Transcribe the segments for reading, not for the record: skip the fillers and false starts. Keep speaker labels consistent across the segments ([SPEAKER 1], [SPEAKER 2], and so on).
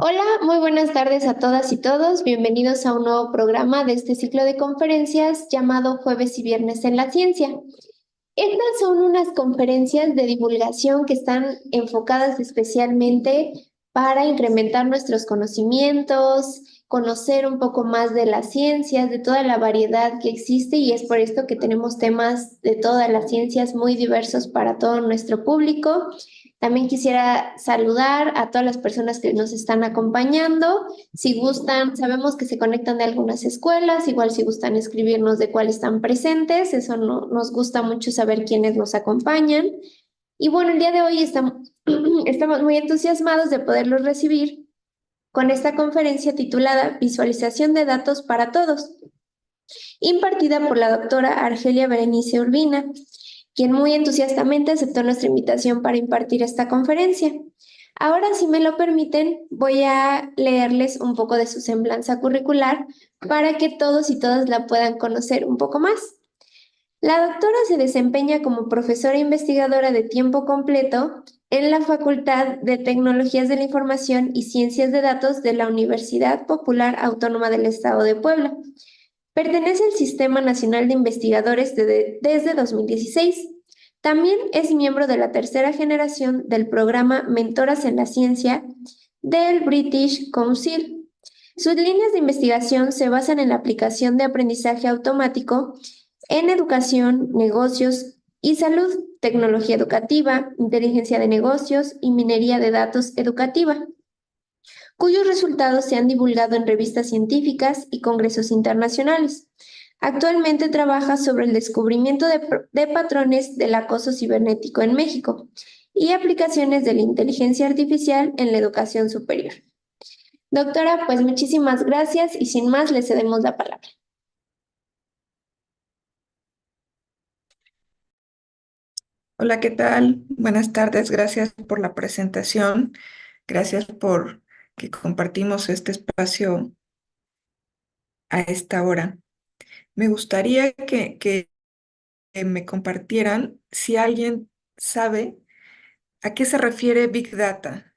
[SPEAKER 1] Hola, muy buenas tardes a todas y todos. Bienvenidos a un nuevo programa de este ciclo de conferencias llamado Jueves y Viernes en la Ciencia. Estas son unas conferencias de divulgación que están enfocadas especialmente para incrementar nuestros conocimientos, conocer un poco más de las ciencias, de toda la variedad que existe y es por esto que tenemos temas de todas las ciencias muy diversos para todo nuestro público. También quisiera saludar a todas las personas que nos están acompañando. Si gustan, sabemos que se conectan de algunas escuelas, igual si gustan escribirnos de cuál están presentes, eso nos gusta mucho saber quiénes nos acompañan. Y bueno, el día de hoy estamos muy entusiasmados de poderlos recibir con esta conferencia titulada Visualización de datos para todos, impartida por la doctora Argelia Berenice Urbina, quien muy entusiastamente aceptó nuestra invitación para impartir esta conferencia. Ahora, si me lo permiten, voy a leerles un poco de su semblanza curricular para que todos y todas la puedan conocer un poco más. La doctora se desempeña como profesora investigadora de tiempo completo en la Facultad de Tecnologías de la Información y Ciencias de Datos de la Universidad Popular Autónoma del Estado de Puebla. Pertenece al Sistema Nacional de Investigadores desde 2016. También es miembro de la tercera generación del programa Mentoras en la Ciencia del British Council. Sus líneas de investigación se basan en la aplicación de aprendizaje automático en educación, negocios y salud, tecnología educativa, inteligencia de negocios y minería de datos educativa, cuyos resultados se han divulgado en revistas científicas y congresos internacionales. Actualmente trabaja sobre el descubrimiento de patrones del acoso cibernético en México y aplicaciones de la inteligencia artificial en la educación superior. Doctora, pues muchísimas gracias y sin más le cedemos la palabra.
[SPEAKER 2] Hola, ¿qué tal? Buenas tardes, gracias por la presentación, gracias por que compartimos este espacio a esta hora. Me gustaría que me compartieran si alguien sabe a qué se refiere Big Data.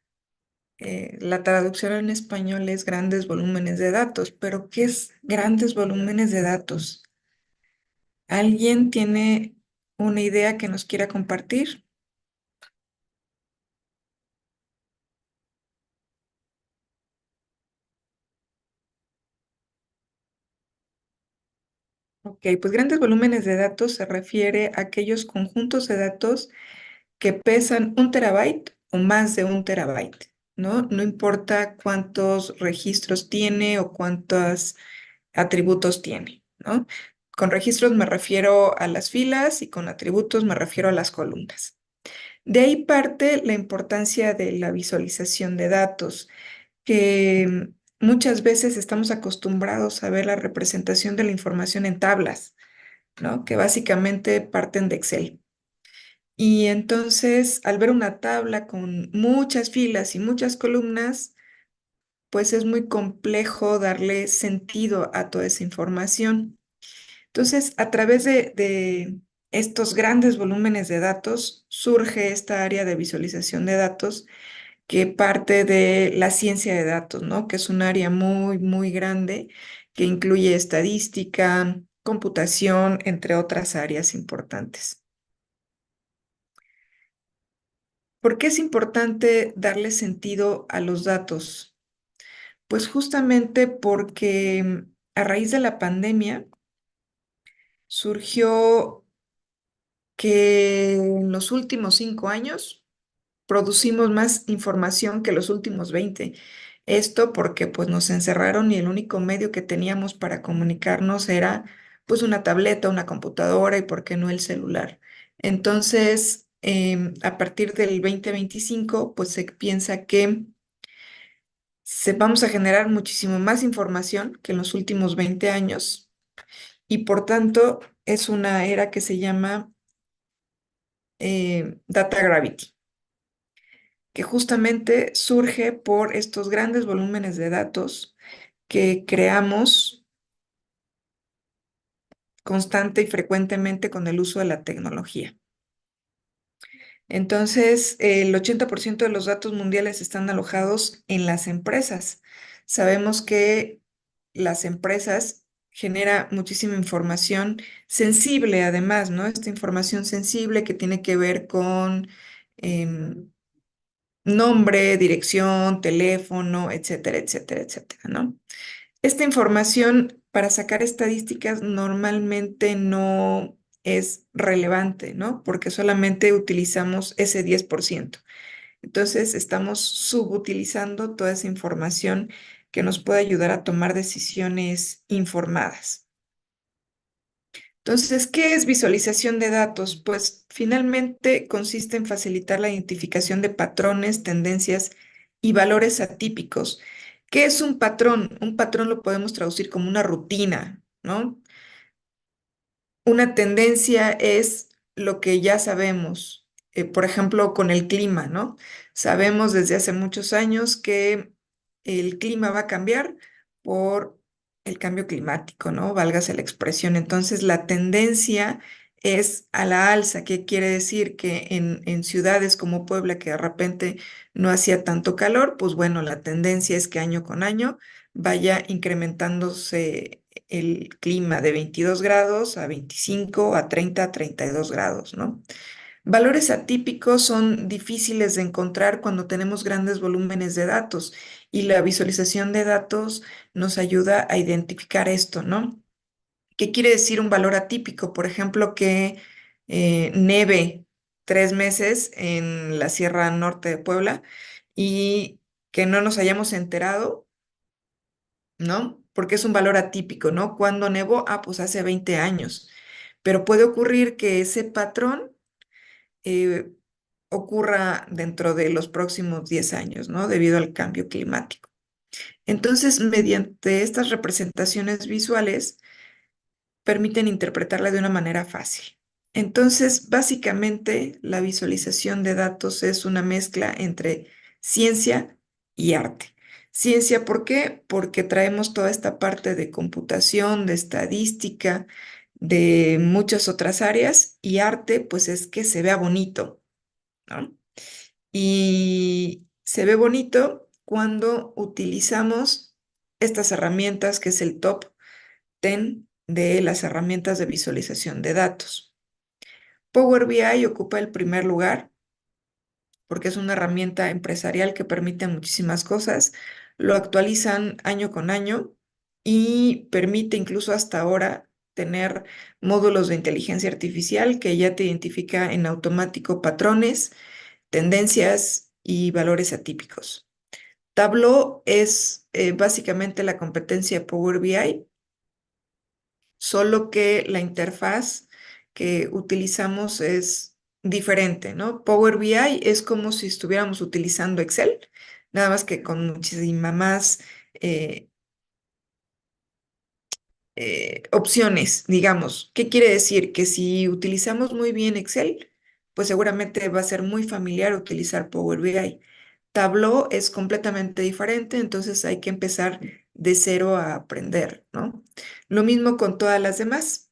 [SPEAKER 2] La traducción en español es grandes volúmenes de datos, pero ¿qué es grandes volúmenes de datos? ¿Alguien tiene una idea que nos quiera compartir? Ok, pues grandes volúmenes de datos se refiere a aquellos conjuntos de datos que pesan 1 terabyte o más de 1 terabyte, ¿no? No importa cuántos registros tiene o cuántos atributos tiene, ¿no? Con registros me refiero a las filas y con atributos me refiero a las columnas. De ahí parte la importancia de la visualización de datos, que muchas veces estamos acostumbrados a ver la representación de la información en tablas, ¿no? Que básicamente parten de Excel. Y entonces, al ver una tabla con muchas filas y muchas columnas, pues es muy complejo darle sentido a toda esa información. Entonces, a través de estos grandes volúmenes de datos, surge esta área de visualización de datos que parte de la ciencia de datos, ¿no? Que es un área muy, muy grande que incluye estadística, computación, entre otras áreas importantes. ¿Por qué es importante darle sentido a los datos? Pues justamente porque a raíz de la pandemia surgió que en los últimos 5 años producimos más información que los últimos 20. Esto porque pues nos encerraron y el único medio que teníamos para comunicarnos era pues una tableta, una computadora y por qué no el celular. Entonces, a partir del 2025 pues se piensa que vamos a generar muchísimo más información que en los últimos 20 años y por tanto es una era que se llama Data Gravity, que justamente surge por estos grandes volúmenes de datos que creamos constante y frecuentemente con el uso de la tecnología. Entonces, el 80% de los datos mundiales están alojados en las empresas. Sabemos que las empresas genera muchísima información sensible, además, ¿no? Esta información sensible que tiene que ver con em, nombre, dirección, teléfono, etcétera, etcétera, etcétera, ¿no? Esta información para sacar estadísticas normalmente no es relevante, ¿no? Porque solamente utilizamos ese 10%. Entonces, estamos subutilizando toda esa información que nos puede ayudar a tomar decisiones informadas. Entonces, ¿qué es visualización de datos? Pues finalmente consiste en facilitar la identificación de patrones, tendencias y valores atípicos. ¿Qué es un patrón? Un patrón lo podemos traducir como una rutina, ¿no? Una tendencia es lo que ya sabemos, por ejemplo, con el clima, ¿no? Sabemos desde hace muchos años que el clima va a cambiar por el cambio climático, ¿no? Válgase la expresión. Entonces, la tendencia es a la alza. ¿Qué quiere decir? Que en ciudades como Puebla, que de repente no hacía tanto calor, pues bueno, la tendencia es que año con año vaya incrementándose el clima de 22 grados a 25, a 30, a 32 grados, ¿no? Valores atípicos son difíciles de encontrar cuando tenemos grandes volúmenes de datos y la visualización de datos nos ayuda a identificar esto, ¿no? ¿Qué quiere decir un valor atípico? Por ejemplo, que neve 3 meses en la Sierra Norte de Puebla y que no nos hayamos enterado, ¿no? Porque es un valor atípico, ¿no? ¿Cuándo nevó? Ah, pues hace 20 años. Pero puede ocurrir que ese patrón eh, ocurra dentro de los próximos 10 años, ¿no? Debido al cambio climático. Entonces, mediante estas representaciones visuales, permiten interpretarla de una manera fácil. Entonces, básicamente, la visualización de datos es una mezcla entre ciencia y arte. Ciencia, ¿por qué? Porque traemos toda esta parte de computación, de estadística, de muchas otras áreas, y arte, pues es que se vea bonito, ¿no? Y se ve bonito cuando utilizamos estas herramientas, que es el top 10 de las herramientas de visualización de datos. Power BI ocupa el primer lugar porque es una herramienta empresarial que permite muchísimas cosas. Lo actualizan año con año y permite incluso hasta ahora tener módulos de inteligencia artificial que ya te identifica en automático patrones, tendencias y valores atípicos. Tableau es básicamente la competencia de Power BI, solo que la interfaz que utilizamos es diferente, ¿no? Power BI es como si estuviéramos utilizando Excel, nada más que con muchísimas más eh, opciones, digamos. ¿Qué quiere decir? Que si utilizamos muy bien Excel, pues seguramente va a ser muy familiar utilizar Power BI. Tableau es completamente diferente, entonces hay que empezar de cero a aprender, ¿no? Lo mismo con todas las demás.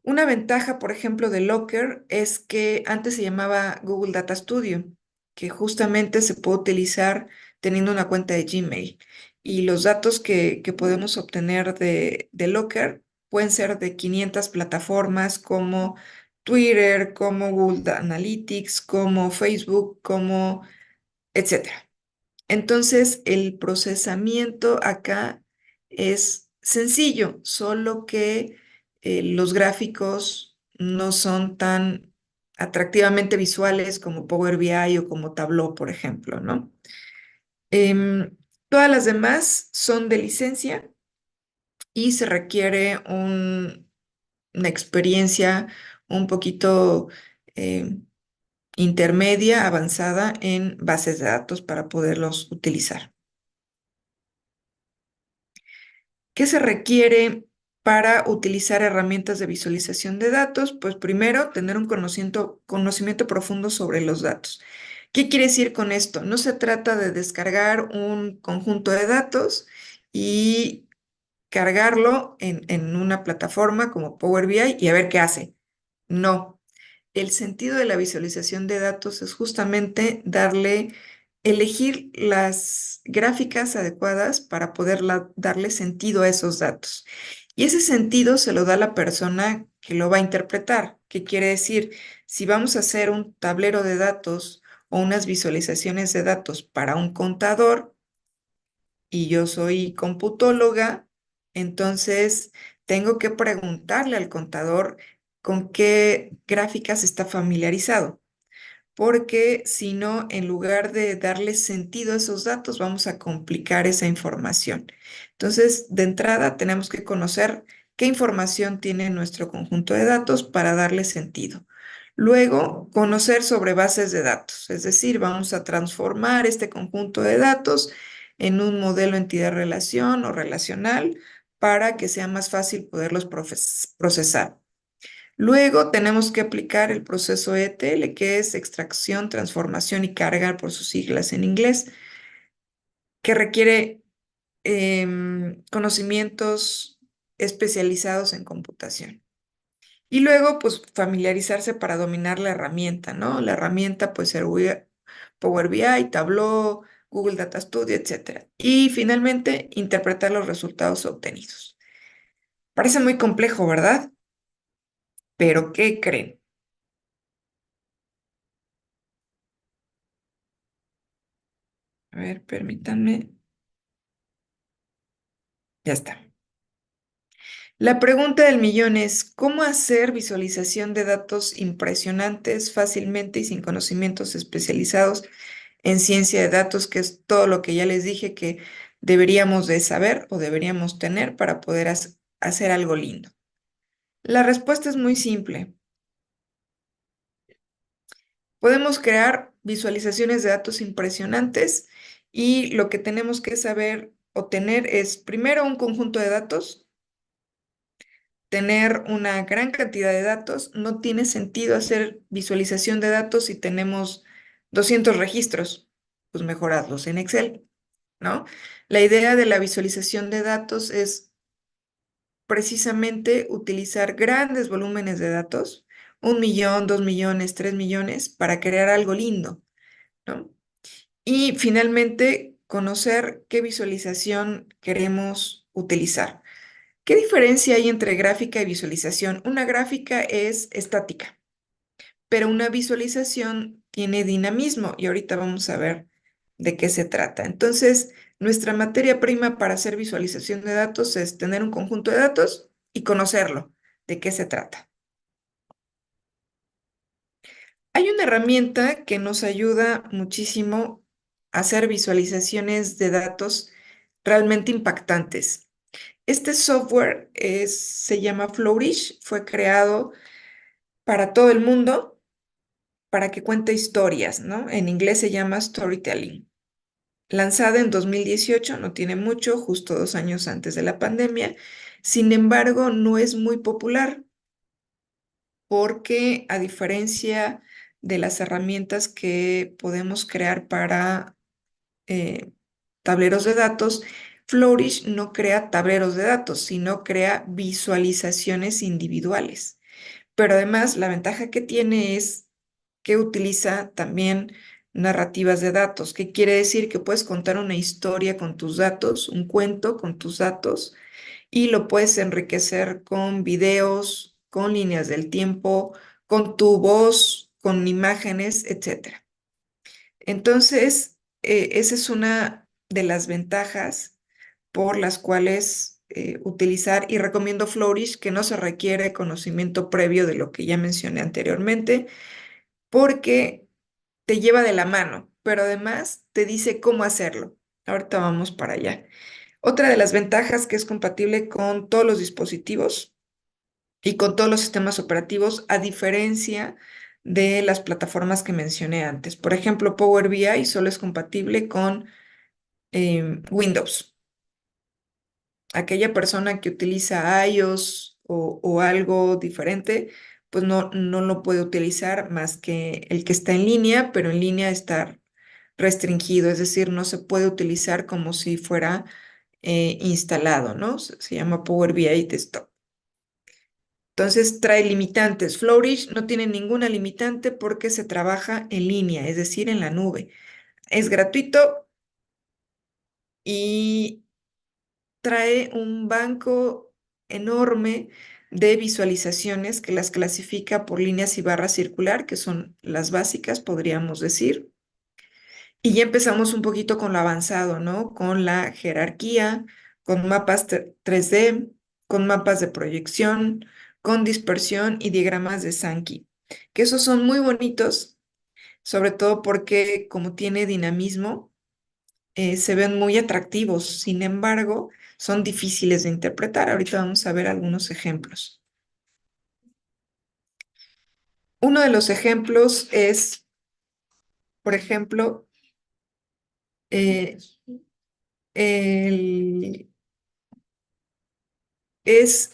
[SPEAKER 2] Una ventaja, por ejemplo, de Locker es que antes se llamaba Google Data Studio, que justamente se puede utilizar teniendo una cuenta de Gmail. Y los datos que podemos obtener de Locker pueden ser de 500 plataformas como Twitter, como Google Analytics, como Facebook, como etcétera. Entonces, el procesamiento acá es sencillo, solo que los gráficos no son tan atractivamente visuales como Power BI o como Tableau, por ejemplo, ¿no? Todas las demás son de licencia y se requiere una experiencia un poquito intermedia, avanzada en bases de datos para poderlos utilizar. ¿Qué se requiere para utilizar herramientas de visualización de datos? Pues primero, tener un conocimiento profundo sobre los datos. ¿Qué quiere decir con esto? No se trata de descargar un conjunto de datos y cargarlo en una plataforma como Power BI y a ver qué hace. No. el sentido de la visualización de datos es justamente elegir las gráficas adecuadas para poder darle sentido a esos datos. Y ese sentido se lo da la persona que lo va a interpretar. ¿Qué quiere decir? Si vamos a hacer un tablero de datos o unas visualizaciones de datos para un contador y yo soy computóloga, entonces tengo que preguntarle al contador con qué gráficas está familiarizado, porque si no, en lugar de darle sentido a esos datos, vamos a complicar esa información. Entonces, de entrada, tenemos que conocer qué información tiene nuestro conjunto de datos para darle sentido. Luego, conocer sobre bases de datos, es decir, vamos a transformar este conjunto de datos en un modelo entidad-relación o relacional para que sea más fácil poderlos procesar. Luego tenemos que aplicar el proceso ETL, que es extracción, transformación y carga por sus siglas en inglés, que requiere conocimientos especializados en computación. Y luego, pues, familiarizarse para dominar la herramienta, ¿no? La herramienta puede ser Power BI, Tableau, Google Data Studio, etcétera. Y finalmente, interpretar los resultados obtenidos. Parece muy complejo, ¿verdad? Pero ¿qué creen? A ver, permítanme. Ya está. La pregunta del millón es, ¿cómo hacer visualización de datos impresionantes fácilmente y sin conocimientos especializados en ciencia de datos, que es todo lo que ya les dije que deberíamos de saber o deberíamos tener para poder hacer algo lindo? La respuesta es muy simple. Podemos crear visualizaciones de datos impresionantes y lo que tenemos que saber o tener es primero un conjunto de datos. Tener una gran cantidad de datos. No tiene sentido hacer visualización de datos si tenemos 200 registros, pues mejorarlos en Excel, ¿no? La idea de la visualización de datos es precisamente utilizar grandes volúmenes de datos, 1 millón, 2 millones, 3 millones, para crear algo lindo, ¿no? Y finalmente, conocer qué visualización queremos utilizar. ¿Qué diferencia hay entre gráfica y visualización? Una gráfica es estática, pero una visualización tiene dinamismo y ahorita vamos a ver de qué se trata. Entonces, nuestra materia prima para hacer visualización de datos es tener un conjunto de datos y conocerlo, de qué se trata. Hay una herramienta que nos ayuda muchísimo a hacer visualizaciones de datos realmente impactantes. Este software se llama Flourish, fue creado para todo el mundo, para que cuente historias, ¿no? En inglés se llama Storytelling. Lanzada en 2018, no tiene mucho, justo 2 años antes de la pandemia. Sin embargo, no es muy popular porque a diferencia de las herramientas que podemos crear para eh, tableros de datos, Flourish no crea tableros de datos, sino crea visualizaciones individuales. Pero además, la ventaja que tiene es que utiliza también narrativas de datos, que quiere decir que puedes contar una historia con tus datos, un cuento con tus datos, y lo puedes enriquecer con videos, con líneas del tiempo, con tu voz, con imágenes, etcétera. Entonces, esa es una de las ventajas por las cuales utilizar, y recomiendo Flourish, que no se requiere conocimiento previo de lo que ya mencioné anteriormente, porque te lleva de la mano, pero además te dice cómo hacerlo. Ahorita vamos para allá. Otra de las ventajas que es compatible con todos los dispositivos y con todos los sistemas operativos, a diferencia de las plataformas que mencioné antes. Por ejemplo, Power BI solo es compatible con Windows. Aquella persona que utiliza iOS o algo diferente, pues no lo puede utilizar más que el que está en línea, pero en línea está restringido, es decir, no se puede utilizar como si fuera instalado, ¿no? Se llama Power BI Desktop. Entonces trae limitantes. Flourish no tiene ninguna limitante porque se trabaja en línea, es decir, en la nube. Es gratuito y trae un banco enorme de visualizaciones que las clasifica por líneas y barras circular, que son las básicas, podríamos decir. Y ya empezamos un poquito con lo avanzado, ¿no? Con la jerarquía, con mapas 3D, con mapas de proyección, con dispersión y diagramas de Sankey, que esos son muy bonitos, sobre todo porque como tiene dinamismo, se ven muy atractivos. Sin embargo, son difíciles de interpretar. Ahorita vamos a ver algunos ejemplos. Uno de los ejemplos es, por ejemplo, eh, el- es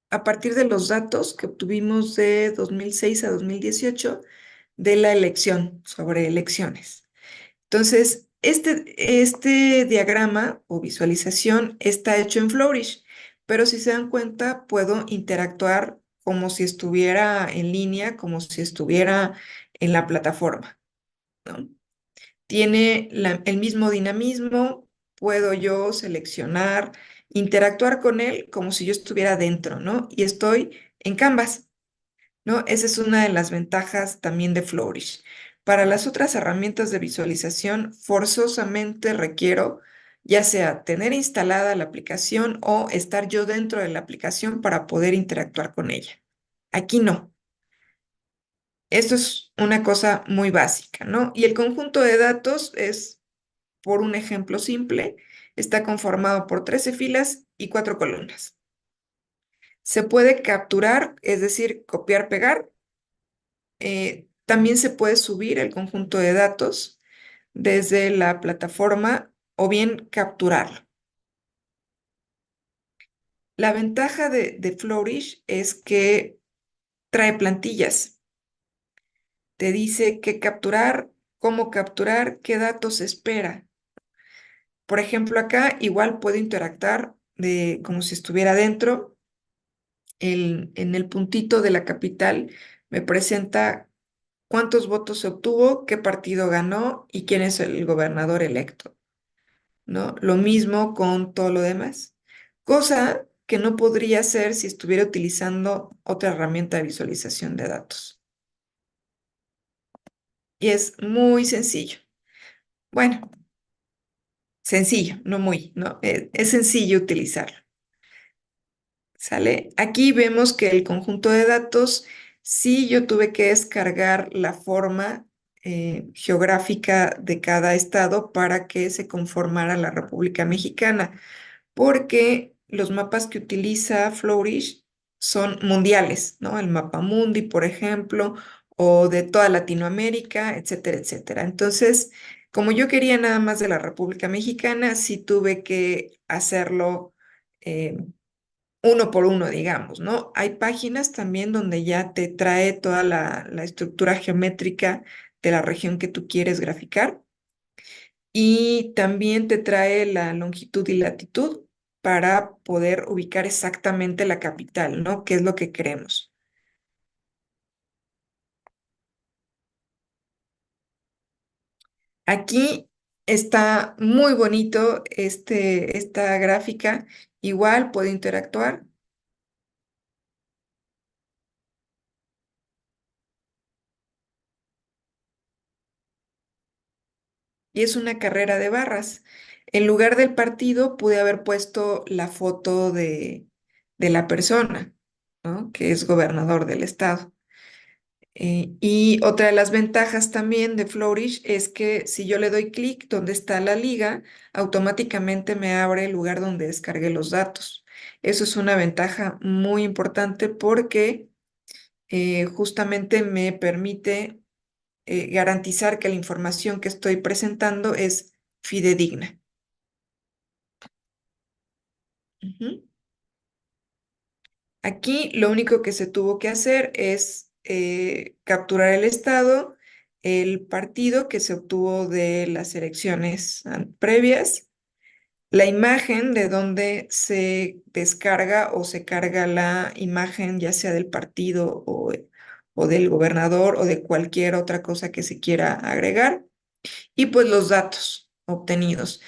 [SPEAKER 2] a partir de los datos que obtuvimos de 2006 a 2018 de la elección, sobre elecciones. Entonces, este diagrama o visualización está hecho en Flourish, pero si se dan cuenta, puedo interactuar como si estuviera en línea, como si estuviera en la plataforma, ¿no? Tiene el mismo dinamismo, puedo yo seleccionar, interactuar con él como si yo estuviera dentro, ¿no? Y estoy en Canvas, ¿no? Esa es una de las ventajas también de Flourish. Para las otras herramientas de visualización, forzosamente requiero ya sea tener instalada la aplicación o estar yo dentro de la aplicación para poder interactuar con ella. Aquí no. Esto es una cosa muy básica, ¿no? Y el conjunto de datos es, por un ejemplo simple, está conformado por 13 filas y 4 columnas. Se puede capturar, es decir, copiar, pegar. También se puede subir el conjunto de datos desde la plataforma o bien capturarlo. La ventaja de Flourish es que trae plantillas. Te dice qué capturar, cómo capturar, qué datos espera. Por ejemplo, acá igual puedo interactuar como si estuviera dentro. En el puntito de la capital me presenta cuántos votos se obtuvo, qué partido ganó y quién es el gobernador electo, ¿no? Lo mismo con todo lo demás, cosa que no podría hacer si estuviera utilizando otra herramienta de visualización de datos. Y es muy sencillo. Bueno, sencillo, no muy, ¿no? Es sencillo utilizarlo. ¿Sale? Aquí vemos que el conjunto de datos, sí yo tuve que descargar la forma geográfica de cada estado para que se conformara la República Mexicana, porque los mapas que utiliza Flourish son mundiales, ¿no? El mapa mundi, por ejemplo, o de toda Latinoamérica, etcétera, etcétera. Entonces, como yo quería nada más de la República Mexicana, sí tuve que hacerlo eh, uno por uno, digamos, ¿no? Hay páginas también donde ya te trae toda la estructura geométrica de la región que tú quieres graficar y también te trae la longitud y latitud para poder ubicar exactamente la capital, ¿no? ¿Qué es lo que queremos? Aquí está muy bonito esta gráfica. Igual puedo interactuar. Y es una carrera de barras. En lugar del partido, pude haber puesto la foto de la persona, ¿no? Que es gobernador del estado. Y otra de las ventajas también de Flourish es que si yo le doy clic donde está la liga, automáticamente me abre el lugar donde descargué los datos. Eso es una ventaja muy importante porque justamente me permite garantizar que la información que estoy presentando es fidedigna. Ujú. Aquí lo único que se tuvo que hacer es capturar el estado, el partido que se obtuvo de las elecciones previas la imagen de donde se descarga o se carga la imagen, ya sea del partido o del gobernador o de cualquier otra cosa que se quiera agregar, y pues los datos obtenidos.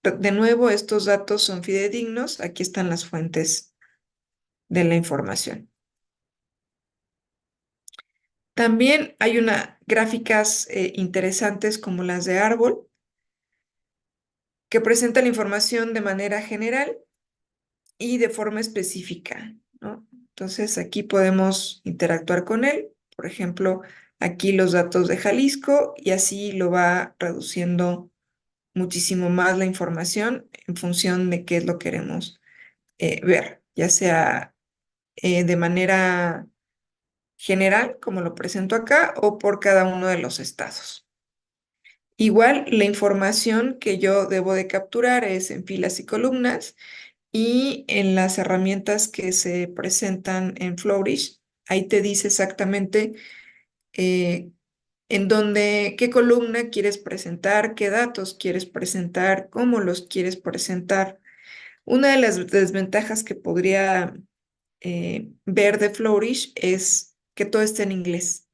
[SPEAKER 2] De nuevo, estos datos son fidedignos. Aquí están las fuentes de la información. También hay gráficas interesantes como las de árbol, que presentan la información de manera general y de forma específica, ¿no? Entonces aquí podemos interactuar con él. Por ejemplo, aquí los datos de Jalisco y así lo va reduciendo muchísimo más la información en función de qué es lo que queremos ver, ya sea de manera general, como lo presento acá, o por cada uno de los estados. Igual, la información que yo debo de capturar es en filas y columnas y en las herramientas que se presentan en Flourish. Ahí te dice exactamente eh, en dónde, qué columna quieres presentar, qué datos quieres presentar, cómo los quieres presentar. Una de las desventajas que podría ver de Flourish es que todo está en inglés,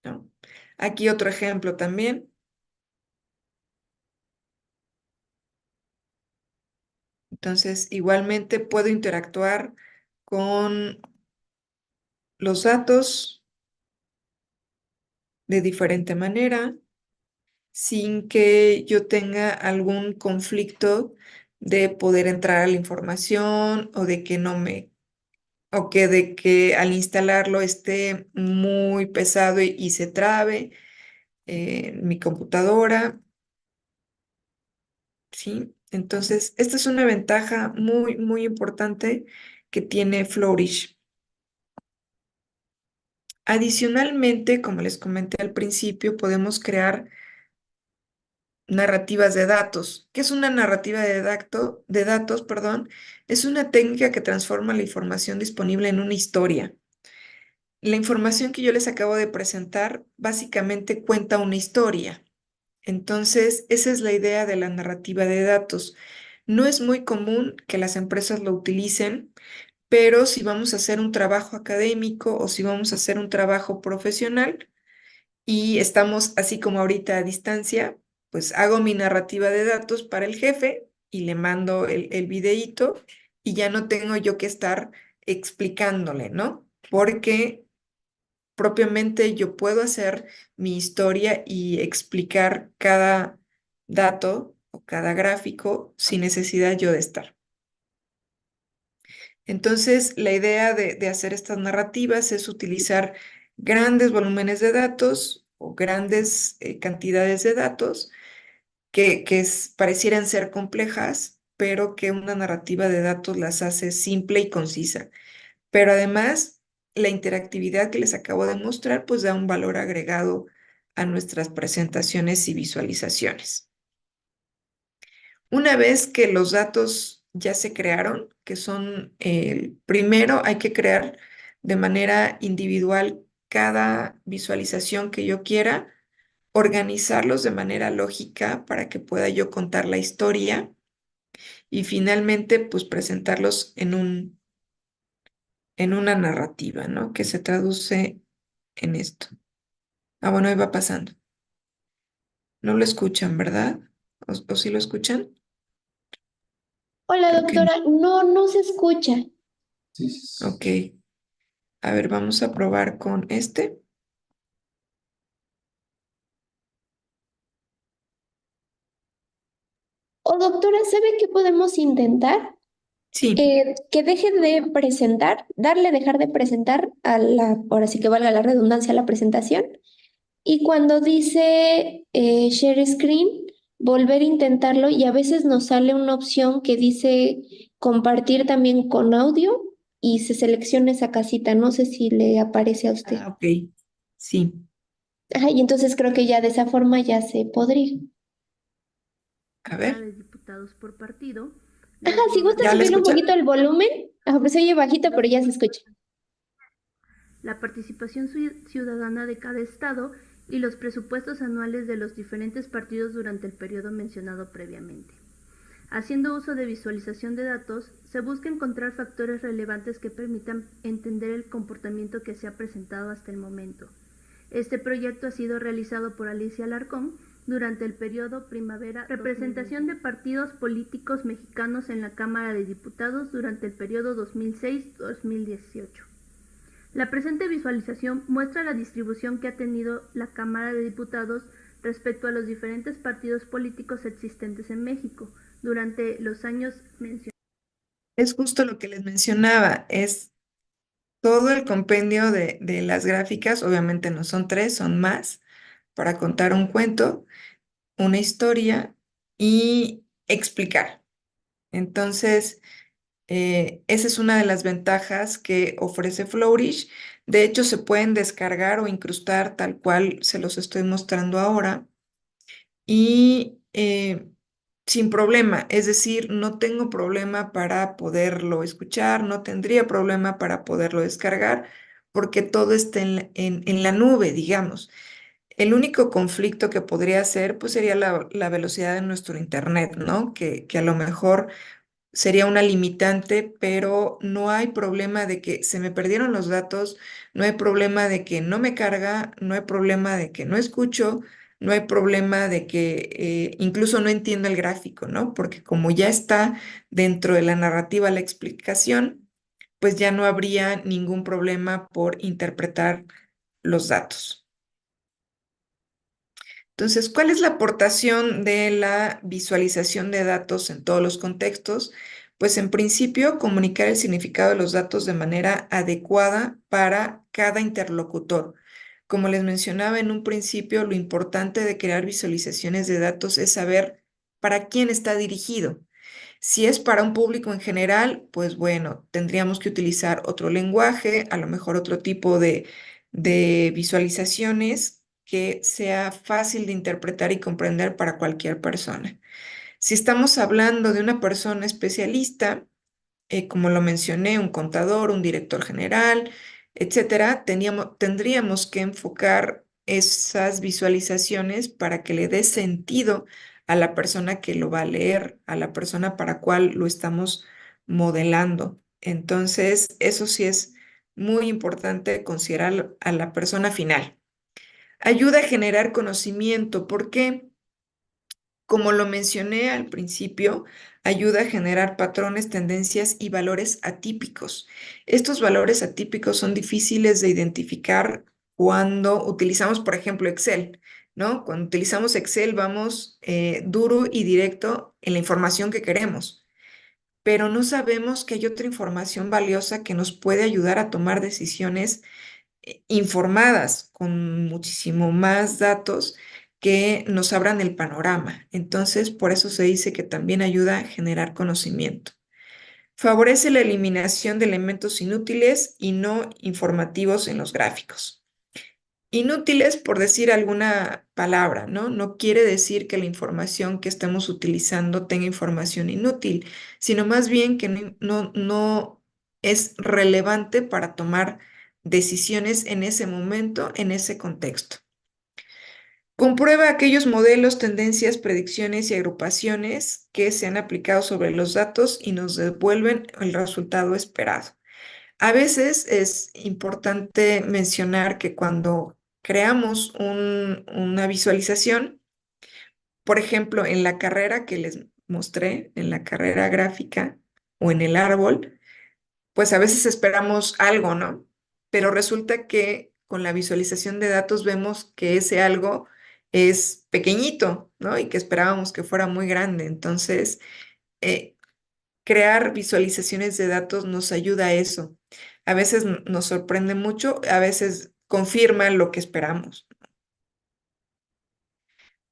[SPEAKER 2] ¿no? Aquí otro ejemplo también. Entonces, igualmente puedo interactuar con los datos de diferente manera sin que yo tenga algún conflicto de poder entrar a la información o de que no me, o que de que al instalarlo esté muy pesado y se trabe mi computadora, ¿sí? Entonces, esta es una ventaja muy, muy importante que tiene Flourish. Adicionalmente, como les comenté al principio, podemos crear narrativas de datos. ¿Qué es una narrativa de datos, perdón? Es una técnica que transforma la información disponible en una historia. La información que yo les acabo de presentar básicamente cuenta una historia. Entonces, esa es la idea de la narrativa de datos. No es muy común que las empresas lo utilicen, pero si vamos a hacer un trabajo académico o si vamos a hacer un trabajo profesional, y estamos así como ahorita a distancia, pues hago mi narrativa de datos para el jefe y le mando el videíto y ya no tengo yo que estar explicándole, ¿no? Porque propiamente yo puedo hacer mi historia y explicar cada dato o cada gráfico sin necesidad yo de estar. Entonces, la idea de hacer estas narrativas es utilizar grandes volúmenes de datos o grandes cantidades de datos que parecieran ser complejas, pero que una narrativa de datos las hace simple y concisa. Pero además, la interactividad que les acabo de mostrar, pues da un valor agregado a nuestras presentaciones y visualizaciones. Una vez que los datos ya se crearon, que son primero hay que crear de manera individual cada visualización que yo quiera, organizarlos de manera lógica para que pueda yo contar la historia y finalmente pues presentarlos en una narrativa, ¿no? Que se traduce en esto. Ah, bueno, ahí va pasando. No lo escuchan, ¿verdad? O sí lo escuchan?
[SPEAKER 1] Hola,
[SPEAKER 2] Creo que no.
[SPEAKER 1] doctora. No, no se escucha.
[SPEAKER 2] Ok. A ver, vamos a probar con este.
[SPEAKER 1] O doctora, ¿sabe qué podemos intentar?
[SPEAKER 2] Sí.
[SPEAKER 1] Que deje de presentar, darle dejar de presentar a ahora sí que valga la redundancia, a la presentación. Y cuando dice share screen, volver a intentarlo y a veces nos sale una opción que dice compartir también con audio y se selecciona esa casita. No sé si le aparece a usted.
[SPEAKER 2] Ah, ok. Sí.
[SPEAKER 1] Ajá, y entonces creo que ya de esa forma ya se podría.
[SPEAKER 2] A
[SPEAKER 3] Cámara
[SPEAKER 2] ver.
[SPEAKER 3] de Diputados por partido,
[SPEAKER 1] Ajá,
[SPEAKER 3] los
[SPEAKER 1] si gusta
[SPEAKER 2] ¿Ya lo
[SPEAKER 1] subirle un
[SPEAKER 3] gobernadores,
[SPEAKER 1] poquito
[SPEAKER 2] escuchan?
[SPEAKER 1] el volumen, pues se oye bajito, pero ya se escucha.
[SPEAKER 3] la participación ciudadana de cada estado y los presupuestos anuales de los diferentes partidos durante el periodo mencionado previamente. Haciendo uso de visualización de datos, se busca encontrar factores relevantes que permitan entender el comportamiento que se ha presentado hasta el momento. Este proyecto ha sido realizado por Alicia Alarcón durante el periodo primavera. Representación de partidos políticos mexicanos en la Cámara de Diputados durante el periodo 2006-2018. La presente visualización muestra la distribución que ha tenido la Cámara de Diputados respecto a los diferentes partidos políticos existentes en México durante los años mencionados.
[SPEAKER 2] Es justo lo que les mencionaba, es todo el compendio de las gráficas, obviamente no son tres, son más, para contar un cuento, una historia y explicar. Entonces, esa es una de las ventajas que ofrece Flourish. De hecho, se pueden descargar o incrustar tal cual se los estoy mostrando ahora y sin problema, es decir, no tengo problema para poderlo escuchar, no tendría problema para poderlo descargar, porque todo está en la nube, digamos. El único conflicto que podría ser, pues sería la velocidad de nuestro internet, ¿no? Que a lo mejor sería una limitante, pero no hay problema de que se me perdieron los datos, no hay problema de que no me carga, no hay problema de que no escucho, no hay problema de que incluso no entiendo el gráfico, ¿no? Porque como ya está dentro de la narrativa la explicación, pues ya no habría ningún problema por interpretar los datos. Entonces, ¿cuál es la aportación de la visualización de datos en todos los contextos? Pues en principio, comunicar el significado de los datos de manera adecuada para cada interlocutor. Como les mencionaba en un principio, lo importante de crear visualizaciones de datos es saber para quién está dirigido. Si es para un público en general, pues bueno, tendríamos que utilizar otro lenguaje, a lo mejor otro tipo de visualizaciones que sea fácil de interpretar y comprender para cualquier persona. Si estamos hablando de una persona especialista, como lo mencioné, un contador, un director general, etcétera, tendríamos que enfocar esas visualizaciones para que le dé sentido a la persona que lo va a leer, a la persona para cual lo estamos modelando. Entonces, eso sí es muy importante considerar a la persona final. Ayuda a generar conocimiento. ¿Por qué? Como lo mencioné al principio, ayuda a generar patrones, tendencias y valores atípicos. Estos valores atípicos son difíciles de identificar cuando utilizamos, por ejemplo, Excel, ¿no? Cuando utilizamos Excel vamos duro y directo en la información que queremos, pero no sabemos que hay otra información valiosa que nos puede ayudar a tomar decisiones informadas, con muchísimo más datos que nos abran el panorama. Entonces, por eso se dice que también ayuda a generar conocimiento. Favorece la eliminación de elementos inútiles y no informativos en los gráficos. Inútiles por decir alguna palabra, ¿no? No quiere decir que la información que estemos utilizando tenga información inútil, sino más bien que no es relevante para tomar decisiones en ese momento, en ese contexto. Comprueba aquellos modelos, tendencias, predicciones y agrupaciones que se han aplicado sobre los datos y nos devuelven el resultado esperado. A veces es importante mencionar que cuando creamos una visualización, por ejemplo, en la carrera que les mostré, en la carrera gráfica o en el árbol, pues a veces esperamos algo, ¿no? Pero resulta que con la visualización de datos vemos que ese algo es pequeñito, ¿no? Y que esperábamos que fuera muy grande. Entonces, crear visualizaciones de datos nos ayuda a eso. A veces nos sorprende mucho, a veces confirma lo que esperamos.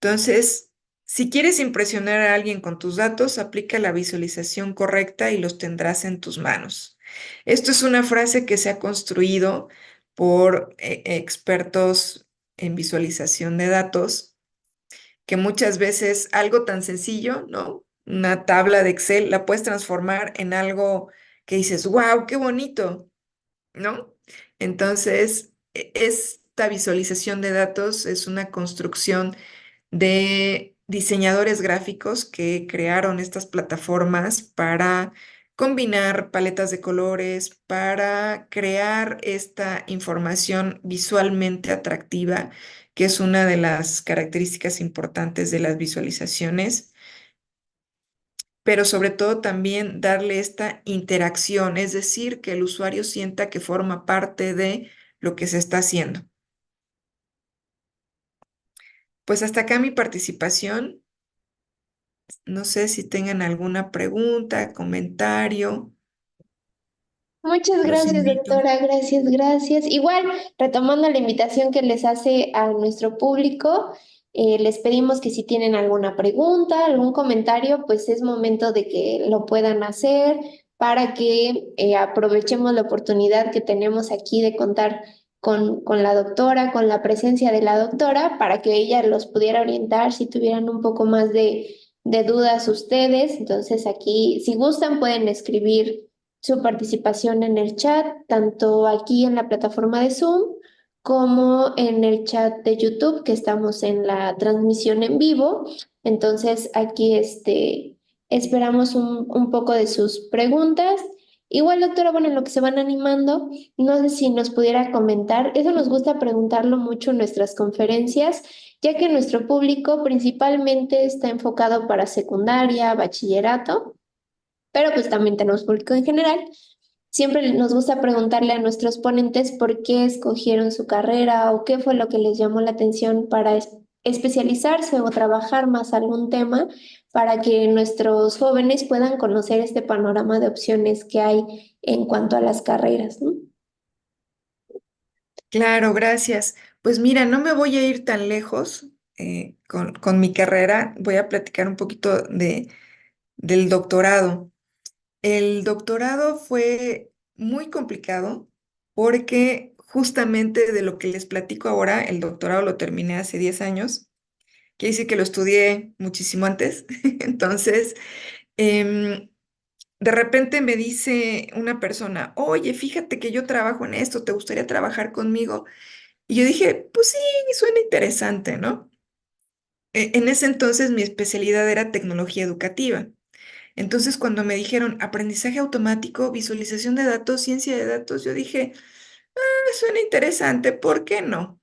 [SPEAKER 2] Entonces, si quieres impresionar a alguien con tus datos, aplica la visualización correcta y los tendrás en tus manos. Esto es una frase que se ha construido por expertos en visualización de datos, que muchas veces algo tan sencillo, ¿no? Una tabla de Excel la puedes transformar en algo que dices, wow, qué bonito, ¿no? Entonces, esta visualización de datos es una construcción de diseñadores gráficos que crearon estas plataformas para combinar paletas de colores, para crear esta información visualmente atractiva, que es una de las características importantes de las visualizaciones, pero sobre todo también darle esta interacción, es decir, que el usuario sienta que forma parte de lo que se está haciendo. Pues hasta acá mi participación. No sé si tengan alguna pregunta, comentario.
[SPEAKER 1] Muchas
[SPEAKER 2] Los
[SPEAKER 1] gracias,
[SPEAKER 2] invito.
[SPEAKER 1] doctora. Gracias, gracias. Igual, retomando la invitación que les hace a nuestro público, les pedimos que si tienen alguna pregunta, algún comentario, pues es momento de que lo puedan hacer para que aprovechemos la oportunidad que tenemos aquí de contar con la doctora, con la presencia de la doctora, para que ella los pudiera orientar si tuvieran un poco más de dudas ustedes. Entonces, aquí, si gustan, pueden escribir su participación en el chat, tanto aquí en la plataforma de Zoom como en el chat de YouTube, que estamos en la transmisión en vivo. Entonces, aquí esperamos un poco de sus preguntas. Igual, doctora, bueno, en lo que se van animando, no sé si nos pudiera comentar, eso nos gusta preguntarlo mucho en nuestras conferencias, ya que nuestro público principalmente está enfocado para secundaria, bachillerato, pero pues también tenemos público en general. Siempre nos gusta preguntarle a nuestros ponentes por qué escogieron su carrera o qué fue lo que les llamó la atención para especializarse o trabajar más algún tema para que nuestros jóvenes puedan conocer este panorama de opciones que hay en cuanto a las carreras, ¿no?
[SPEAKER 2] Claro, gracias. Pues mira, no me voy a ir tan lejos con mi carrera. Voy a platicar un poquito del doctorado. El doctorado fue muy complicado porque justamente de lo que les platico ahora, el doctorado lo terminé hace 10 años. Quiere decir que lo estudié muchísimo antes. Entonces, em, de repente me dice una persona, oye, fíjate que yo trabajo en esto, ¿te gustaría trabajar conmigo? Y yo dije, pues sí, suena interesante, ¿no? En ese entonces mi especialidad era tecnología educativa. Entonces, cuando me dijeron aprendizaje automático, visualización de datos, ciencia de datos, yo dije, suena interesante, ¿por qué no?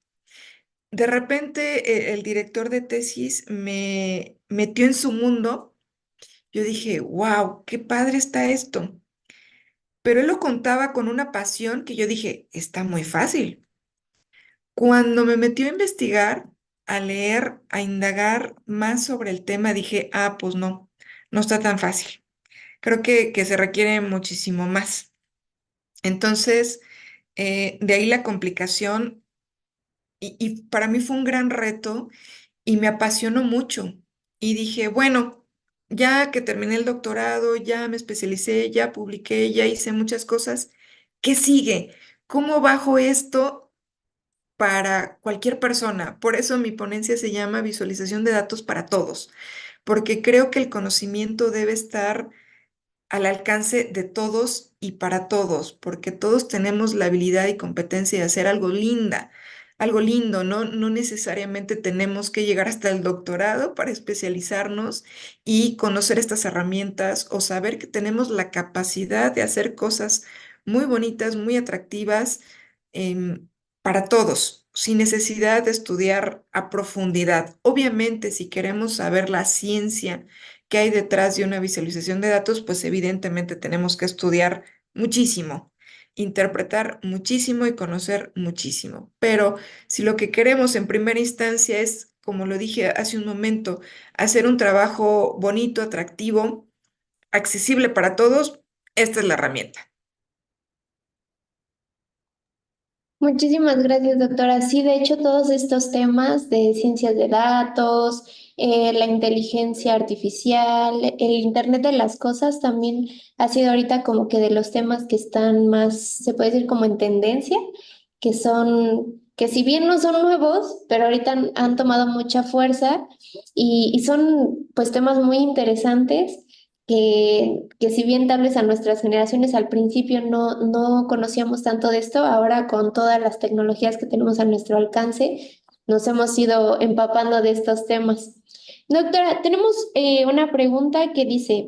[SPEAKER 2] De repente, el director de tesis me metió en su mundo. Yo dije, wow, qué padre está esto. Pero él lo contaba con una pasión que yo dije, está muy fácil. Cuando me metió a investigar, a leer, a indagar más sobre el tema, dije, ah, pues no, no está tan fácil. Creo que se requiere muchísimo más. Entonces, de ahí la complicación y para mí fue un gran reto y me apasionó mucho. Y dije, bueno, ya que terminé el doctorado, ya me especialicé, ya publiqué, ya hice muchas cosas, ¿qué sigue? ¿Cómo bajo esto para cualquier persona? Por eso mi ponencia se llama Visualización de datos para todos, porque creo que el conocimiento debe estar al alcance de todos y para todos, porque todos tenemos la habilidad y competencia de hacer algo lindo, ¿no? No necesariamente tenemos que llegar hasta el doctorado para especializarnos y conocer estas herramientas o saber que tenemos la capacidad de hacer cosas muy bonitas, muy atractivas, em, para todos, sin necesidad de estudiar a profundidad. Obviamente, si queremos saber la ciencia que hay detrás de una visualización de datos, pues evidentemente tenemos que estudiar muchísimo, interpretar muchísimo y conocer muchísimo. Pero si lo que queremos en primera instancia es, como lo dije hace un momento, hacer un trabajo bonito, atractivo, accesible para todos, esta es la herramienta.
[SPEAKER 1] Muchísimas gracias, doctora. Sí, de hecho, todos estos temas de ciencias de datos, la inteligencia artificial, el Internet de las cosas también ha sido ahorita como que de los temas que están más, se puede decir como en tendencia, que son, que si bien no son nuevos, pero ahorita han tomado mucha fuerza y son pues temas muy interesantes que si bien tal vez a nuestras generaciones al principio no conocíamos tanto de esto, ahora con todas las tecnologías que tenemos a nuestro alcance, nos hemos ido empapando de estos temas. Doctora, tenemos una pregunta que dice,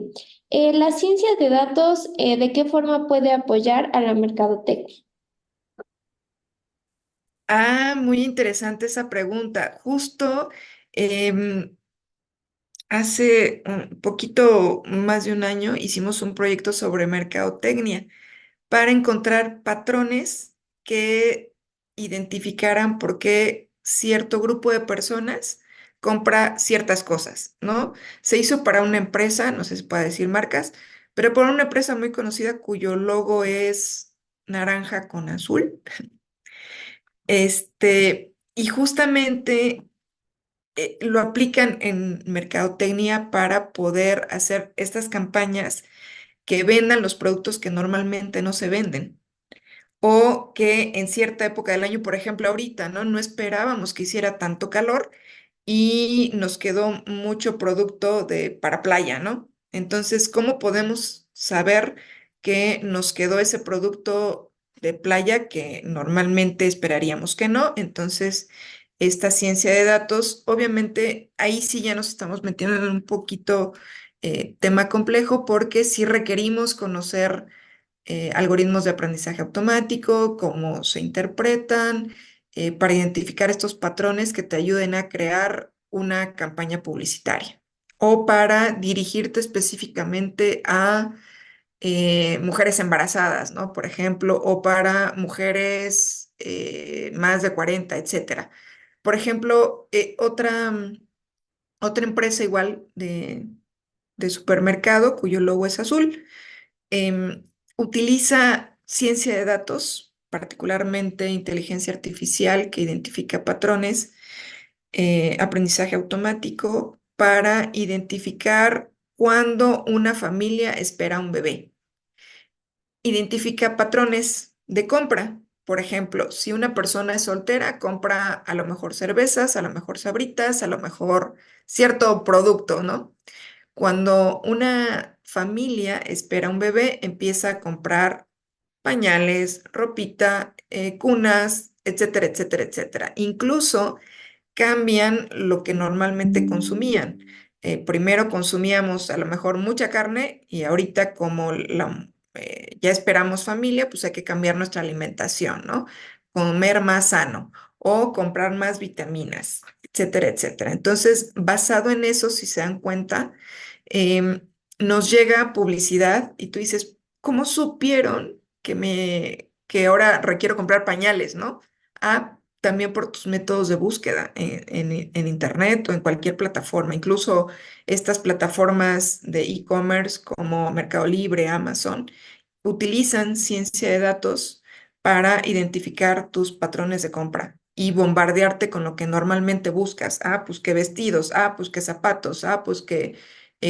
[SPEAKER 1] ¿la ciencia de datos de qué forma puede apoyar a la mercadotecnia?
[SPEAKER 2] Ah, muy interesante esa pregunta. Justo em, hace un poquito más de un año hicimos un proyecto sobre mercadotecnia para encontrar patrones que identificaran por qué cierto grupo de personas compra ciertas cosas, ¿no? Se hizo para una empresa, no sé si puedo decir marcas, pero para una empresa muy conocida cuyo logo es naranja con azul. Y justamente lo aplican en mercadotecnia para poder hacer estas campañas que vendan los productos que normalmente no se venden o que en cierta época del año, por ejemplo, ahorita, ¿no? No esperábamos que hiciera tanto calor y nos quedó mucho producto para playa, ¿no? Entonces, ¿cómo podemos saber que nos quedó ese producto de playa que normalmente esperaríamos que no? Entonces, esta ciencia de datos, obviamente, ahí sí ya nos estamos metiendo en un poquito tema complejo porque sí requerimos conocer algoritmos de aprendizaje automático, cómo se interpretan, para identificar estos patrones que te ayuden a crear una campaña publicitaria o para dirigirte específicamente a mujeres embarazadas, ¿no? Por ejemplo, o para mujeres más de 40, etcétera. Por ejemplo, otra empresa igual de supermercado cuyo logo es azul em, utiliza ciencia de datos, particularmente inteligencia artificial que identifica patrones, aprendizaje automático para identificar cuándo una familia espera un bebé. Identifica patrones de compra. Por ejemplo, si una persona es soltera, compra a lo mejor cervezas, a lo mejor sabritas, a lo mejor cierto producto, ¿no? Cuando una familia espera un bebé, empieza a comprar pañales, ropita, cunas, etcétera, etcétera, etcétera. Incluso cambian lo que normalmente consumían. Primero consumíamos a lo mejor mucha carne y ahorita como ya esperamos familia, pues hay que cambiar nuestra alimentación, ¿no? Comer más sano o comprar más vitaminas, etcétera, etcétera. Entonces, basado en eso, si se dan cuenta, em, nos llega publicidad y tú dices, ¿cómo supieron que ahora requiero comprar pañales, ¿no? Ah, también por tus métodos de búsqueda en Internet o en cualquier plataforma, incluso estas plataformas de e-commerce como Mercado Libre, Amazon, utilizan ciencia de datos para identificar tus patrones de compra y bombardearte con lo que normalmente buscas. Ah, pues qué vestidos, ah, pues qué zapatos, ah, pues qué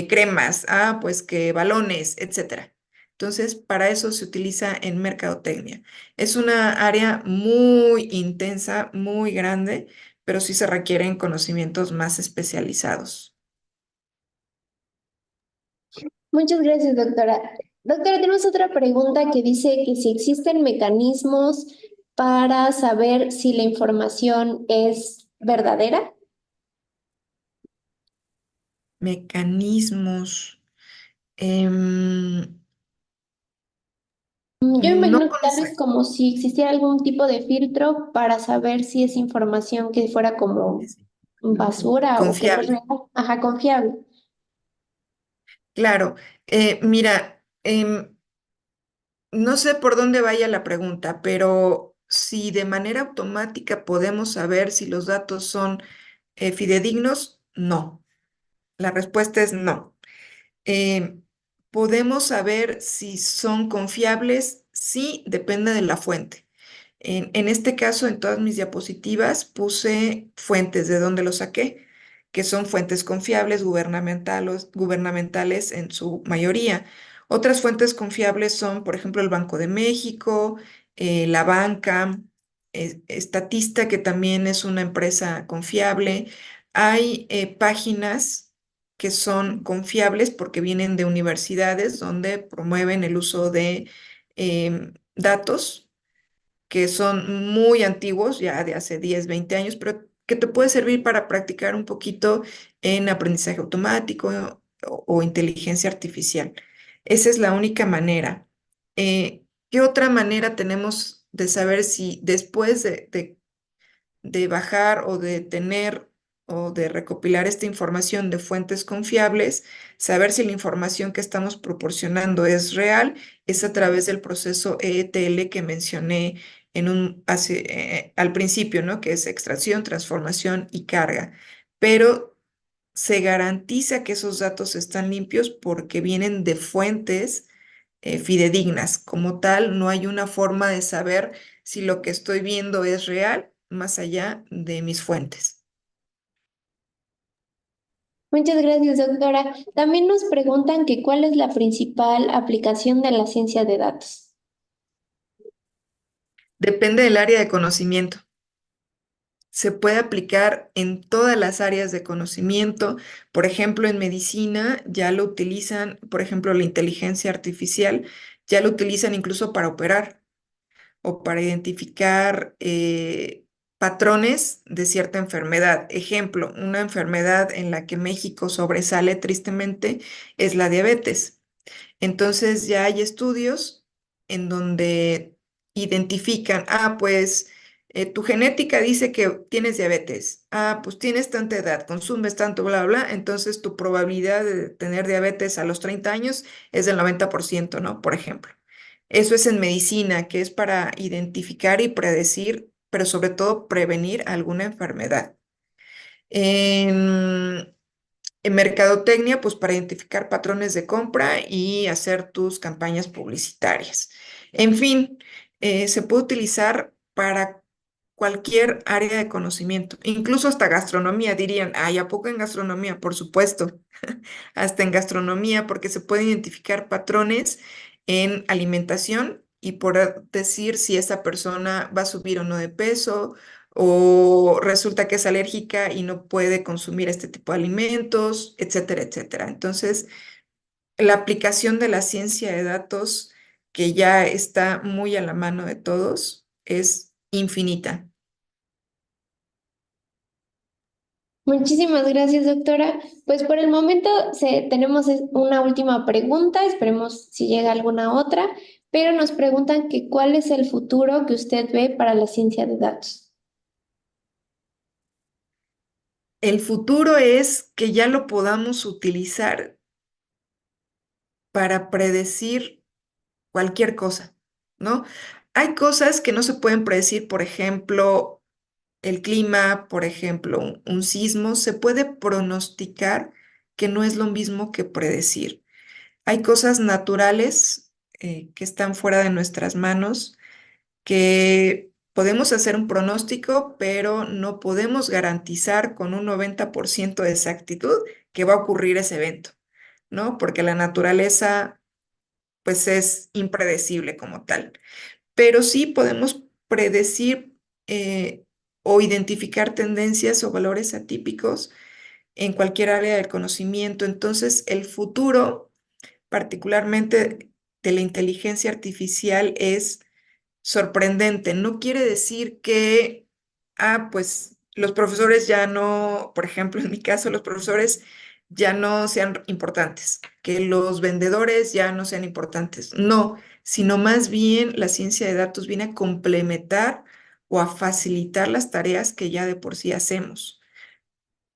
[SPEAKER 2] cremas, ah, pues qué balones, etcétera. Entonces, para eso se utiliza en mercadotecnia. Es una área muy intensa, muy grande, pero sí se requieren conocimientos más especializados.
[SPEAKER 1] Muchas gracias, doctora. Doctora, tenemos otra pregunta que dice que si existen mecanismos para saber si la información es verdadera.
[SPEAKER 2] Mecanismos. em,
[SPEAKER 1] Yo
[SPEAKER 2] no
[SPEAKER 1] imagino que tal vez
[SPEAKER 2] conoce.
[SPEAKER 1] como si existiera algún tipo de filtro para saber si es información que fuera como basura o que no es
[SPEAKER 2] Confiable.
[SPEAKER 1] real. Ajá, confiable.
[SPEAKER 2] Claro. Mira, no sé por dónde vaya la pregunta, pero si de manera automática podemos saber si los datos son fidedignos, no. La respuesta es no. Eh, ¿Podemos saber si son confiables? Sí, depende de la fuente. En este caso, en todas mis diapositivas puse fuentes de donde lo saqué, que son fuentes confiables, gubernamentales en su mayoría. Otras fuentes confiables son, por ejemplo, el Banco de México, la banca, Statista, que también es una empresa confiable. Hay páginas que son confiables porque vienen de universidades donde promueven el uso de datos que son muy antiguos, ya de hace 10, 20 años, pero que te puede servir para practicar un poquito en aprendizaje automático o inteligencia artificial. Esa es la única manera. ¿Qué otra manera tenemos de saber si después de bajar o de tener o de recopilar esta información de fuentes confiables, saber si la información que estamos proporcionando es real? Es a través del proceso ETL que mencioné al principio, ¿no? Que es extracción, transformación y carga. Pero se garantiza que esos datos están limpios porque vienen de fuentes fidedignas. Como tal, no hay una forma de saber si lo que estoy viendo es real más allá de mis fuentes.
[SPEAKER 1] Muchas gracias, doctora. También nos preguntan que cuál es la principal aplicación de la ciencia de datos.
[SPEAKER 2] Depende del área de conocimiento. Se puede aplicar en todas las áreas de conocimiento. Por ejemplo, en medicina ya lo utilizan, por ejemplo, la inteligencia artificial, ya lo utilizan incluso para operar o para identificar patrones de cierta enfermedad. Ejemplo, una enfermedad en la que México sobresale tristemente es la diabetes. Entonces ya hay estudios en donde identifican, pues tu genética dice que tienes diabetes, pues tienes tanta edad, consumes tanto, bla, bla, entonces tu probabilidad de tener diabetes a los 30 años es del 90%, ¿no? Por ejemplo. Eso es en medicina, que es para identificar y predecir, pero sobre todo prevenir alguna enfermedad. En, en mercadotecnia, pues para identificar patrones de compra y hacer tus campañas publicitarias. En fin, se puede utilizar para cualquier área de conocimiento, incluso hasta gastronomía, dirían, ¿a poco en gastronomía? Por supuesto, hasta en gastronomía, porque se pueden identificar patrones en alimentación y por decir si esa persona va a subir o no de peso, o resulta que es alérgica y no puede consumir este tipo de alimentos, etcétera, etcétera. Entonces, la aplicación de la ciencia de datos, que ya está muy a la mano de todos, es infinita.
[SPEAKER 1] Muchísimas gracias, doctora. Pues por el momento tenemos una última pregunta, esperemos si llega alguna otra, pero nos preguntan que cuál es el futuro que usted ve para la ciencia de datos.
[SPEAKER 2] El futuro es que ya lo podamos utilizar para predecir cualquier cosa, ¿no? Hay cosas que no se pueden predecir, por ejemplo, el clima, por ejemplo, un sismo, se puede pronosticar, que no es lo mismo que predecir. Hay cosas naturales que están fuera de nuestras manos, que podemos hacer un pronóstico, pero no podemos garantizar con un 90% de exactitud que va a ocurrir ese evento, ¿no? Porque la naturaleza, pues, es impredecible como tal. Pero sí podemos predecir o identificar tendencias o valores atípicos en cualquier área del conocimiento. Entonces, el futuro, particularmente de la inteligencia artificial, es sorprendente. No quiere decir que, pues los profesores ya no, por ejemplo, en mi caso, los profesores ya no sean importantes, que los vendedores ya no sean importantes. No, sino más bien la ciencia de datos viene a complementar o a facilitar las tareas que ya de por sí hacemos.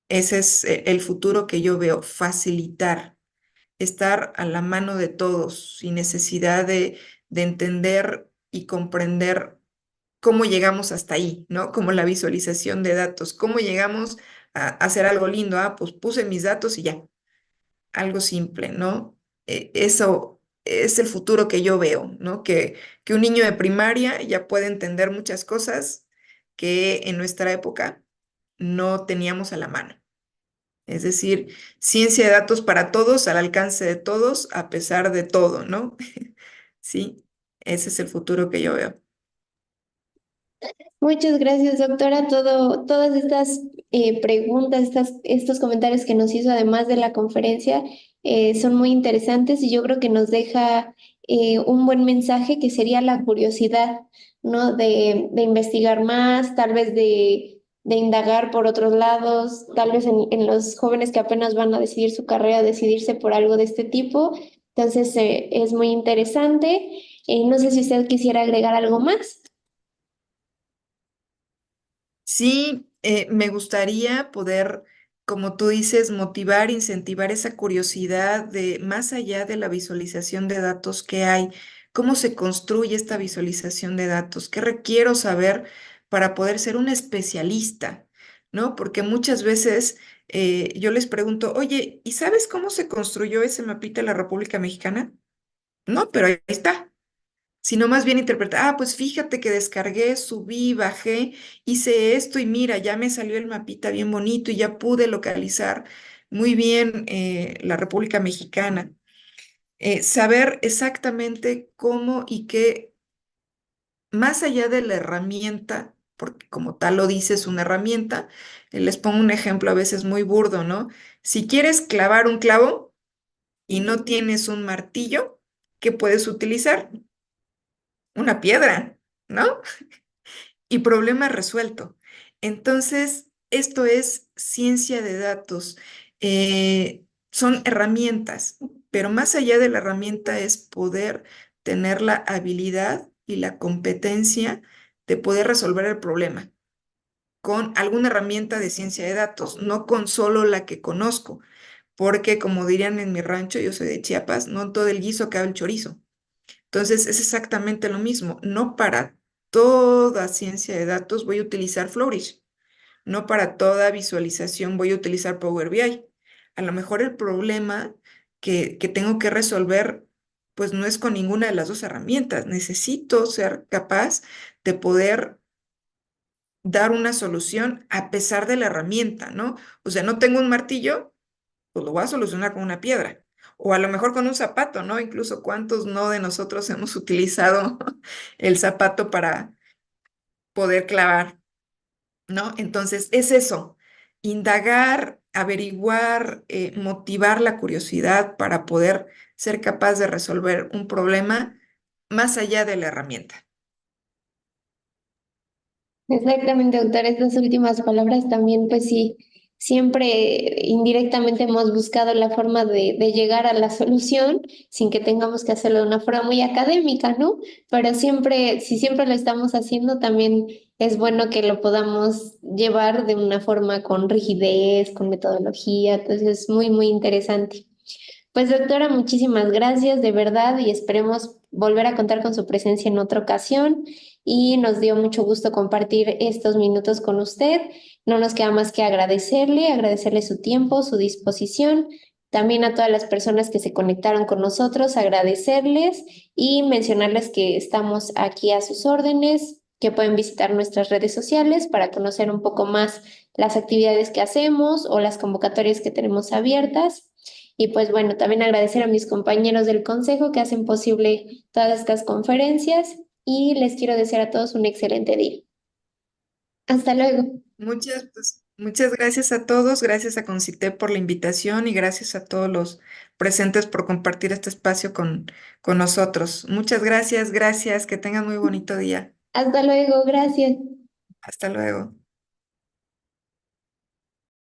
[SPEAKER 2] Ese es el futuro que yo veo, facilitar, estar a la mano de todos, sin necesidad de entender y comprender cómo llegamos hasta ahí, ¿no? Como la visualización de datos, cómo llegamos a hacer algo lindo. Pues puse mis datos y ya, algo simple, ¿no? Eso es el futuro que yo veo, ¿no? Que un niño de primaria ya puede entender muchas cosas que en nuestra época no teníamos a la mano. Es decir, ciencia de datos para todos, al alcance de todos, a pesar de todo, ¿no? Sí, ese es el futuro que yo veo.
[SPEAKER 1] Muchas gracias, doctora. Todas estas preguntas, estos comentarios que nos hizo además de la conferencia son muy interesantes y yo creo que nos deja un buen mensaje que sería la curiosidad, ¿no? De investigar más, tal vez de indagar por otros lados, tal vez en los jóvenes que apenas van a decidir su carrera, decidirse por algo de este tipo. Entonces, es muy interesante. No sé si usted quisiera agregar algo más.
[SPEAKER 2] Sí, me gustaría poder, como tú dices, motivar, incentivar esa curiosidad de más allá de la visualización de datos que hay, cómo se construye esta visualización de datos, qué requiero saber para poder ser un especialista, ¿no? Porque muchas veces yo les pregunto, oye, ¿y sabes cómo se construyó ese mapita de la República Mexicana? No, pero ahí está, sino más bien interpretar, pues fíjate que descargué, subí, bajé, hice esto y mira, ya me salió el mapita bien bonito y ya pude localizar muy bien la República Mexicana. Saber exactamente cómo y qué, más allá de la herramienta, porque como tal lo dice, es una herramienta, les pongo un ejemplo a veces muy burdo, ¿no? Si quieres clavar un clavo y no tienes un martillo, ¿qué puedes utilizar? Una piedra, ¿no? Y problema resuelto. Entonces, esto es ciencia de datos. Son herramientas, pero más allá de la herramienta es poder tener la habilidad y la competencia de poder resolver el problema con alguna herramienta de ciencia de datos, no con solo la que conozco, porque como dirían en mi rancho, yo soy de Chiapas, no todo el guiso cabe el chorizo. Entonces, es exactamente lo mismo. No para toda ciencia de datos voy a utilizar Flourish. No para toda visualización voy a utilizar Power BI. A lo mejor el problema que tengo que resolver, pues no es con ninguna de las dos herramientas. Necesito ser capaz de poder dar una solución a pesar de la herramienta, ¿no? O sea, no tengo un martillo, pues lo voy a solucionar con una piedra. O a lo mejor con un zapato, ¿no? Incluso cuántos no de nosotros hemos utilizado el zapato para poder clavar, ¿no? Entonces, es eso, indagar, averiguar, motivar la curiosidad para poder ser capaz de resolver un problema más allá de la herramienta.
[SPEAKER 1] Exactamente, doctor. Estas últimas palabras también, pues sí, siempre indirectamente hemos buscado la forma de llegar a la solución sin que tengamos que hacerlo de una forma muy académica, ¿no? Pero siempre, si siempre lo estamos haciendo, también es bueno que lo podamos llevar de una forma con rigidez, con metodología. Entonces, es muy, muy interesante. Pues doctora, muchísimas gracias de verdad y esperemos volver a contar con su presencia en otra ocasión y nos dio mucho gusto compartir estos minutos con usted. No nos queda más que agradecerle, agradecerle su tiempo, su disposición. También a todas las personas que se conectaron con nosotros, agradecerles y mencionarles que estamos aquí a sus órdenes, que pueden visitar nuestras redes sociales para conocer un poco más las actividades que hacemos o las convocatorias que tenemos abiertas. Y pues bueno, también agradecer a mis compañeros del consejo que hacen posible todas estas conferencias y les quiero desear a todos un excelente día. Hasta luego.
[SPEAKER 2] Muchas gracias a todos, gracias a Concitep por la invitación y gracias a todos los presentes por compartir este espacio con nosotros. Muchas gracias, gracias, que tengan muy bonito día.
[SPEAKER 1] Hasta luego, gracias.
[SPEAKER 2] Hasta luego.